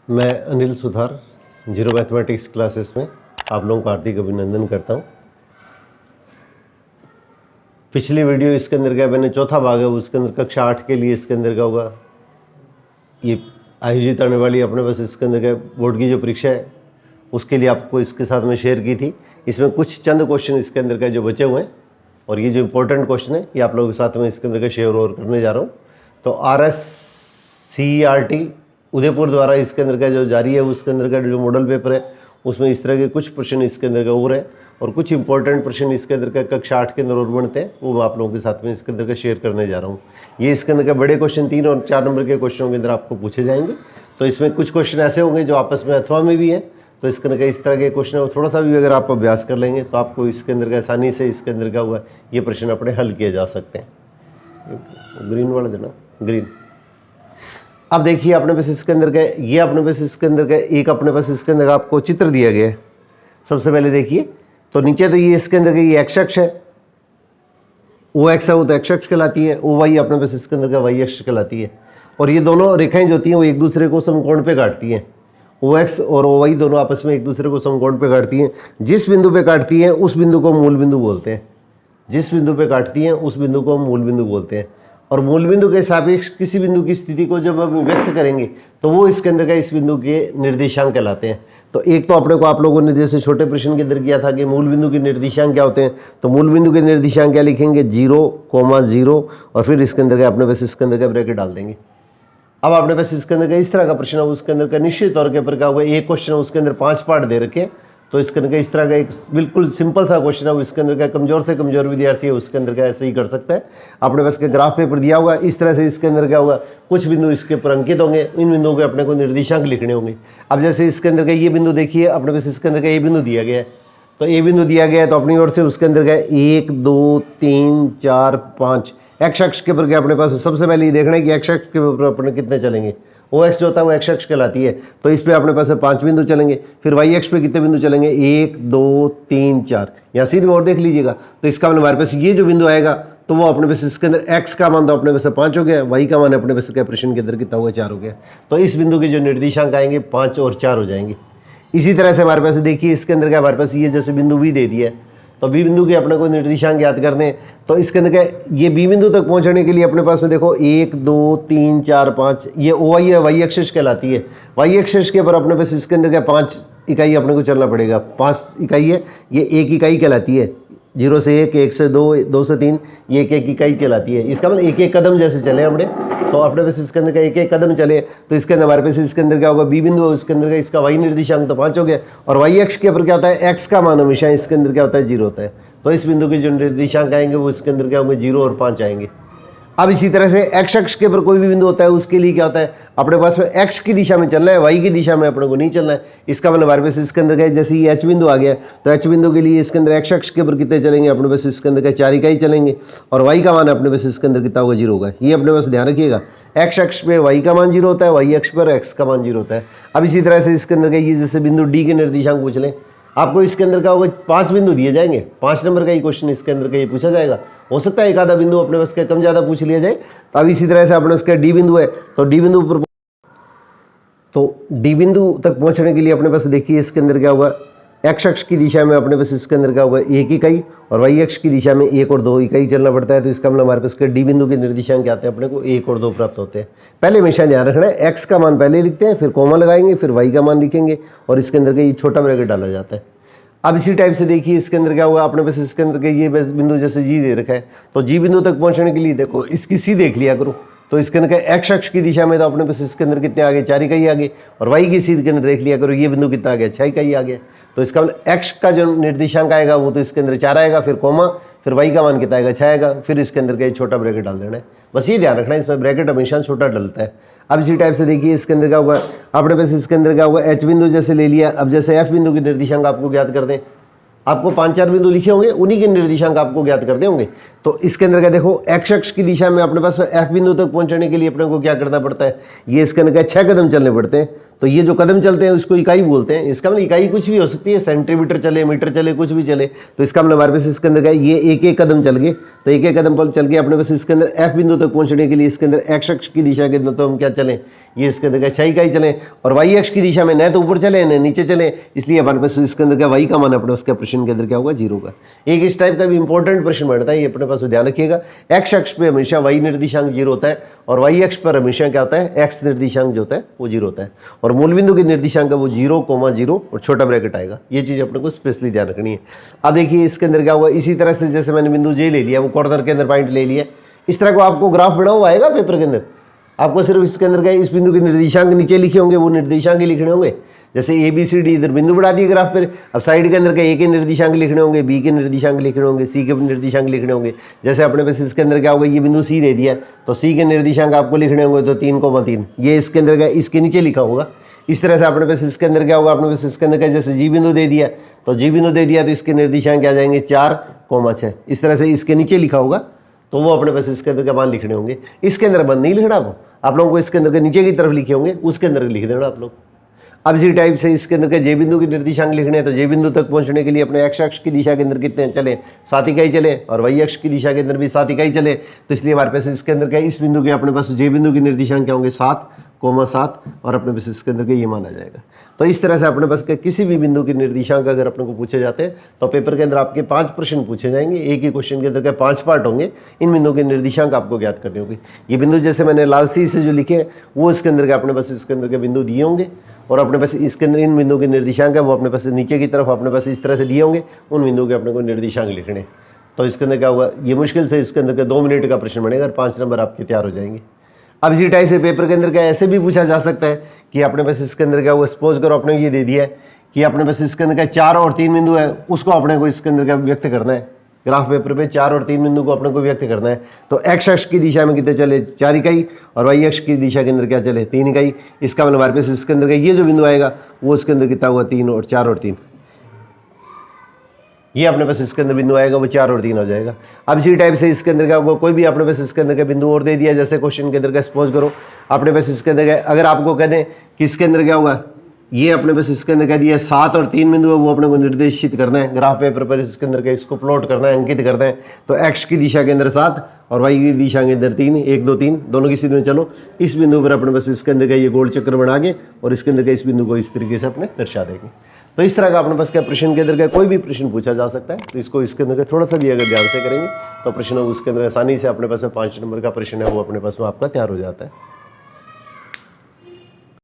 मैं अनिल सुधार zero mathematics classes में आप लोगों का हार्दिक अभिनंदन करता हूं। पिछली वीडियो इसके अंदर का मैंने चौथा भाग है, उसके अंदर कक्षा 8 के लिए इसके अंदर का होगा ये आयोजित होने वाली अपने पास इसके अंदर का बोर्ड की जो परीक्षा है उसके लिए आपको इसके साथ में शेयर की थी। इसमें कुछ चंद क्वेश्चन इसके अंदर का जो बचे हुए हैं और ये जो इंपॉर्टेंट क्वेश्चन है ये आप लोगों के साथ में इसके अंदर का शेयर और करने जा रहा हूँ। तो RSCERT उदयपुर द्वारा इसके अंदर का जो जारी है उसके अंदर का जो मॉडल पेपर है उसमें इस तरह के कुछ प्रश्न इसके अंदर का और है और कुछ इंपॉर्टेंट प्रश्न इसके अंदर का कक्षा 8 के अंदर और बनते हैं, वो मैं आप लोगों के साथ में इसके अंदर का शेयर करने जा रहा हूँ। ये इसके अंदर का बड़े क्वेश्चन 3 और 4 नंबर के क्वेश्चनों के अंदर आपको पूछे जाएंगे। तो इसमें कुछ क्वेश्चन ऐसे होंगे जो आपस में अथवा में भी है, तो इसके अंदर का इस तरह के क्वेश्चन है थोड़ा सा भी अगर आप अभ्यास कर लेंगे तो आपको इसके अंदर का आसानी से इसके अंदर का हुआ ये प्रश्न अपने हल किए जा सकते हैं। ग्रीन वाला देना, ग्रीन। अब देखिए अपने पास इसके अंदर का ये अपने पास इसके अंदर का एक अपने पास इसके अंदर का आपको चित्र दिया गया है। सबसे पहले देखिए तो नीचे तो ये इसके अंदर का ये एक्स अक्ष है, ओ एक्स है वो तो एक्स अक्ष कहलाती है, ओ वाई अपने पास इसके अंदर का वाई अक्ष कहलाती है। और ये दोनों रेखाएं जो होती हैं वो एक दूसरे को समकोण पे काटती हैं। ओ एक्स और ओ वाई दोनों आपस में एक दूसरे को समकोण पे काटती हैं। जिस बिंदु पे काटती हैं उस बिंदु को मूल बिंदु बोलते हैं। जिस बिंदु पे काटती हैं उस बिंदु को हम मूल बिंदु बोलते हैं। और मूल बिंदु के सापेक्ष किसी बिंदु की स्थिति को जब हम व्यक्त करेंगे तो वो इसके अंदर का इस बिंदु के निर्देशांक कहलाते हैं। तो एक तो अपने को आप लोगों ने जैसे छोटे प्रश्न के अंदर किया था कि मूल बिंदु के निर्देशांक क्या होते हैं, तो मूल बिंदु के निर्देशांक क्या लिखेंगे 0,0 और फिर इसके अंदर का अपने पास इसके अंदर का ब्रैकेट डाल देंगे। अब आपने पास इसके अंदर का इस तरह का प्रश्न है, उसके अंदर का निश्चित तौर के ऊपर क्या होगा, एक क्वेश्चन है उसके अंदर 5 पार्ट दे रखे, तो इसके अंदर का इस तरह का एक बिल्कुल सिंपल सा क्वेश्चन है, इसके अंदर का कमजोर से कमजोर विद्यार्थी है उसके अंदर का ऐसे ही कर सकता है। अपने पास के ग्राफ पेपर दिया होगा इस तरह से, इसके अंदर क्या होगा कुछ बिंदु इसके ऊपर अंकित होंगे, इन बिंदुओं के अपने को निर्देशांक लिखने होंगे। अब जैसे इसके अंदर का ये बिंदु देखिए, अपने पास इसके अंदर का ये बिंदु दिया गया है, तो ये बिंदु दिया गया है तो अपनी ओर से उसके अंदर का 1 2 3 4 5 एक्स अक्ष के ऊपर क्या अपने पास सबसे पहले ये देखना है कि एक्स अक्ष के ऊपर अपने कितने चलेंगे। ओ एक्स जो होता है वो एक्स अक्ष कहलाती है, तो इस पे अपने पास 5 बिंदु चलेंगे। फिर वाई एक्स पे कितने बिंदु चलेंगे 1 2 3 4, यहाँ सीधे और देख लीजिएगा। तो इसका मतलब हमारे पास ये जो बिंदु आएगा तो वो अपने पास इसके अंदर एक्स का मान तो अपने पास 5 हो गया, वाई का मान अपने पास क्या प्रश्न के अंदर कितना हुआ 4 हो गया। तो इस बिंदु के जो निर्देशांक आएंगे 5 और 4 हो जाएंगे। इसी तरह से हमारे पास देखिए इसके अंदर क्या हमारे पास ये जैसे बिंदु बी दे दिया है, तो बी बिंदु के अपने को निर्देशांक याद करने हैं। तो इसके अंदर क्या ये बी बिंदु तक पहुंचने के लिए अपने पास में देखो 1 2 3 4 5 ये ओ वाई है, वाई एक्सिस कहलाती है। वाई एक्सिस के ऊपर अपने पास इसके अंदर क्या 5 इकाई अपने को चलना पड़ेगा। 5 इकाई है, ये 1 इकाई कहलाती है। 0 से 1, 1 से 2, 2 से 3, ये 1 इकाई कहलाती है। इसका मतलब 1 कदम जैसे चले हमने, तो अपने पास इसके अंदर का 1 कदम चले तो इसके अंदर हमारे पास इसके अंदर क्या होगा बी बिंदु है, इसके अंदर का इसका वाई निर्देशांक तो 5 हो गया। और वाई एक्स के ऊपर क्या होता है एक्स का मान हमेशा इसके अंदर क्या होता है 0 होता है। तो इस बिंदु के जो निर्देशांक आएंगे वो इसके अंदर क्या होंगे 0 और 5 आएंगे। अब इसी तरह से एक्स अक्ष के ऊपर कोई भी बिंदु होता है उसके लिए क्या होता है अपने पास में एक्स की दिशा में चलना है, वाई की दिशा में अपने को नहीं चलना है। इसका मतलब हमारे पास इसके अंदर का जैसे ये एच बिंदु आ गया तो एच बिंदु के लिए इसके अंदर एक्स अक्ष के ऊपर कितने चलेंगे अपने पास इसके अंदर का 4 इकाई चलेंगे और वाई का मान अपने पास इसके अंदर कितना होगा 0 होगा। ये अपने पास ध्यान रखिएगा, एक्स अक्ष पे वाई का मान 0 होता है, वाई अक्ष पर एक्स का मान 0 होता है। अब इसी तरह से इसके अंदर का ये जैसे बिंदु डी के निर्देशांक पूछ लें, आपको इसके अंदर का होगा 5 बिंदु दिए जाएंगे, 5 नंबर का ही क्वेश्चन इसके अंदर का ये पूछा जाएगा। हो सकता है एक आधा बिंदु अपने पास का कम ज़्यादा पूछ लिया जाए। तो अब इसी तरह से अपने उसका डी बिंदु है तो डी बिंदु पर डी बिंदु तक पहुंचने के लिए अपने पास देखिए इसके अंदर क्या होगा एक्स अक्ष की दिशा में अपने पास इसके अंदर क्या होगा 1 इकाई और वाई अक्ष की दिशा में 1 और 2 इकाई चलना पड़ता है। तो इसका मतलब हमारे पास के डी बिंदु के निर्देशांक क्या आते हैं अपने को 1 और 2 प्राप्त होते हैं। पहले हमेशा ध्यान रखना है एक्स का मान पहले लिखते हैं, फिर कोमा लगाएंगे, फिर वाई का मान लिखेंगे और इसके अंदर का ये छोटा ब्रैकेट डाला जाता है। अब इसी टाइप से देखिए इसके अंदर क्या होगा अपने पास इसके अंदर के ये बिंदु जैसे जी दे रखा है तो जी बिंदु तक पहुंचने के लिए देखो इसकी सी देख लिया करो। तो इसके अंदर एक्स अक्ष की दिशा में तो अपने पास इसके अंदर कितने आ गए 4 इकाई आ गए और वाई की सी के अंदर देख लिया करो ये बिंदु कितना आ गया 6 इकाई आ गया। तो इसका मतलब एक्स का जो निर्देशांक आएगा वो तो इसके अंदर 4 आएगा, फिर कोमा, फिर वाई का मान कितना आएगा 6 आएगा, फिर इसके अंदर का छोटा ब्रैकेट डाल देना है। बस ये ध्यान रखना है इसमें ब्रैकेट हमेशा छोटा डलता है। अब इसी टाइप से देखिए इसके अंदर क्या होगा अपने पास इसके अंदर क्या होगा एच बिंदु जैसे ले लिया। अब जैसे एफ बिंदु की निर्देशांक आपको ज्ञात कर दें आपको 5-4 बिंदु लिखे होंगे, उन्हीं के निर्देशांक आपको ज्ञात करने होंगे। तो इसके अंदर का देखो x अक्ष की दिशा में अपने पास F बिंदु तक पहुंचने के लिए अपने को क्या करना पड़ता है, ये इसके अंदर का 6 कदम चलने पड़ते हैं। तो ये जो कदम चलते हैं उसको इकाई बोलते हैं। इसका मतलब इकाई कुछ भी हो सकती है, सेंटीमीटर चले, मीटर चले, कुछ भी चले। तो इसका मतलब हमारे पास इसके अंदर का ये एक कदम चल गए, तो एक कदम पर चल के अपने पास इसके अंदर F बिंदु तक पहुंचने के लिए इसके अंदर x अक्ष की दिशा के अंदर तो हम क्या चलें, ये इसके अंदर का 6 इकाई चलें। और y अक्ष की दिशा में न तो ऊपर चले न नीचे चले, इसलिए हमारे पास इसके अंदर का y का मान अपने उसके प्रश्न के अंदर क्या होगा, 0 का। एक इस टाइप का भी इंपॉर्टेंट प्रश्न बनता है, ये अपने पास ध्यान रखिएगा। x अक्ष पे हमेशा y निर्देशांक 0 होता है और y अक्ष पर हमेशा क्या होता है, x निर्देशांक जो होता है वो 0 होता है। और मूल बिंदु के निर्देशांक है वो 0,0 और छोटा ब्रैकेट आएगा। ये चीज अपने को स्पेशली ध्यान रखनी है। अब देखिए इसके अंदर क्या हुआ, इसी तरह से जैसे मैंने बिंदु J ले लिया, वो कॉर्नर के अंदर पॉइंट ले लिया, इस तरह को आपको ग्राफ बना हुआ आएगा पेपर के अंदर। आपको सिर्फ इसके अंदर का इस बिंदु के निर्देशांक नीचे लिखे होंगे, वो निर्देशांक ही लिखने होंगे। जैसे ABCD इधर बिंदु बढ़ा दिए ग्राफ पर, अब साइड के अंदर का A के निर्देशांक लिखने होंगे, B के निर्देशांक लिखने होंगे, C के निर्देशांक लिखने होंगे। जैसे अपने पास इसके अंदर क्या होगा, ये बिंदु C दे दिया तो C के निर्देशांक आपको लिखने होंगे, तो 3,3 ये इसके अंदर का इसके नीचे लिखा होगा। इस तरह से अपने पास इसके अंदर क्या होगा, अपने पास इसके अंदर का जैसे G बिंदु दे दिया तो G बिंदु दे दिया तो इसके निर्देशांक क्या जाएंगे, 4,6। इस तरह से इसके नीचे लिखा होगा तो वो अपने पास इसके अंदर का मान लिखने होंगे। इसके अंदर मान नहीं लिखना आप लोगों को, इसके अंदर के नीचे की तरफ लिखे होंगे, उसके अंदर लिख देना आप लोग। अब इसी टाइप से इसके अंदर के J बिंदु के निर्देशांक लिखने हैं, तो J बिंदु तक पहुंचने के लिए अपने x अक्ष की दिशा के अंदर कितने चले, 7 इकाई चले, और y अक्ष की दिशा के अंदर भी 7 इकाई चले। तो इसलिए हमारे पास इसके अंदर का इस बिंदु के अपने पास J बिंदु के निर्देशांक क्या होंगे, 7,7 और अपने पास इसके अंदर के ये मान आ जाएगा। तो इस तरह से अपने पास के किसी भी बिंदु के निर्देशांक अगर अपने को पूछे जाते हैं तो पेपर के अंदर आपके 5 प्रश्न पूछे जाएंगे। एक ही क्वेश्चन के अंदर के 5 पार्ट होंगे। इन बिंदुओं के निर्देशांक आपको ज्ञात करने होंगे। ये बिंदु जैसे मैंने लाल सी से जो लिखे हैं वो इसके अंदर के अपने पास इसके अंदर के बिंदु दिए होंगे, और अपने पास इसके अंदर इन बिंदुओं के निर्देशांक है वो अपने पास नीचे की तरफ अपने पास इस तरह से दिए होंगे। उन बिंदुओं के अपने को निर्देशांक लिखने, तो इसके अंदर क्या होगा, ये मुश्किल से इसके अंदर के 2 मिनट का प्रश्न बनेगा और 5 नंबर आपके तैयार हो जाएंगे। अब इसी टाइप से पेपर के अंदर क्या ऐसे भी पूछा जा सकता है कि अपने पास इसके अंदर क्या हुआ, सपोज करो आपने ये दे दिया है कि अपने पास इसके अंदर क्या 4 और 3 बिंदु है, उसको अपने को इसके अंदर क्या व्यक्त करना है। ग्राफ पेपर पे 4 और 3 बिंदु को अपने को व्यक्त करना है। तो x अक्ष की दिशा में कितने चले, 4 इकाई, और y अक्ष की दिशा के अंदर क्या चले, 3 इकाई। इसका मतलब हमारे पास इसके अंदर का ये जो बिंदु आएगा वो इसके अंदर कितना हुआ, 3 और 4 और 3। ये अपने पास इसके अंदर बिंदु आएगा वो 4 और 3 हो जाएगा। अब इसी टाइप से इसके अंदर क्या होगा, कोई भी अपने पास इसके अंदर का बिंदु और दे दिया, जैसे क्वेश्चन के अंदर का सपोज करो अपने पास इसके अंदर का, अगर आपको कह दें कि इसके अंदर क्या होगा, ये अपने पास इसके अंदर कह दिया 7 और 3 बिंदु है वो अपने को निर्देशित करना है। ग्राफ पेपर पर इसके अंदर का इसको प्लॉट करना है, अंकित करना है। तो x की दिशा के अंदर 7 और y की दिशा के अंदर 3, 1 2 3 दोनों की सीध में चलो। इस बिंदु पर अपने पास इसके अंदर का ये गोल चक्र बना के और इसके अंदर का इस बिंदु को इस तरीके से अपने दर्शा देंगे। तो इस तरह का अपने पास क्या प्रश्न के अंदर का कोई भी प्रश्न पूछा जा सकता है। तो इसको इसके अंदर का थोड़ा सा भी अगर ध्यान से करेंगे तो प्रश्न उसके अंदर आसानी से अपने पास 5 नंबर का प्रश्न है वो अपने पास में आपका तैयार हो जाता है।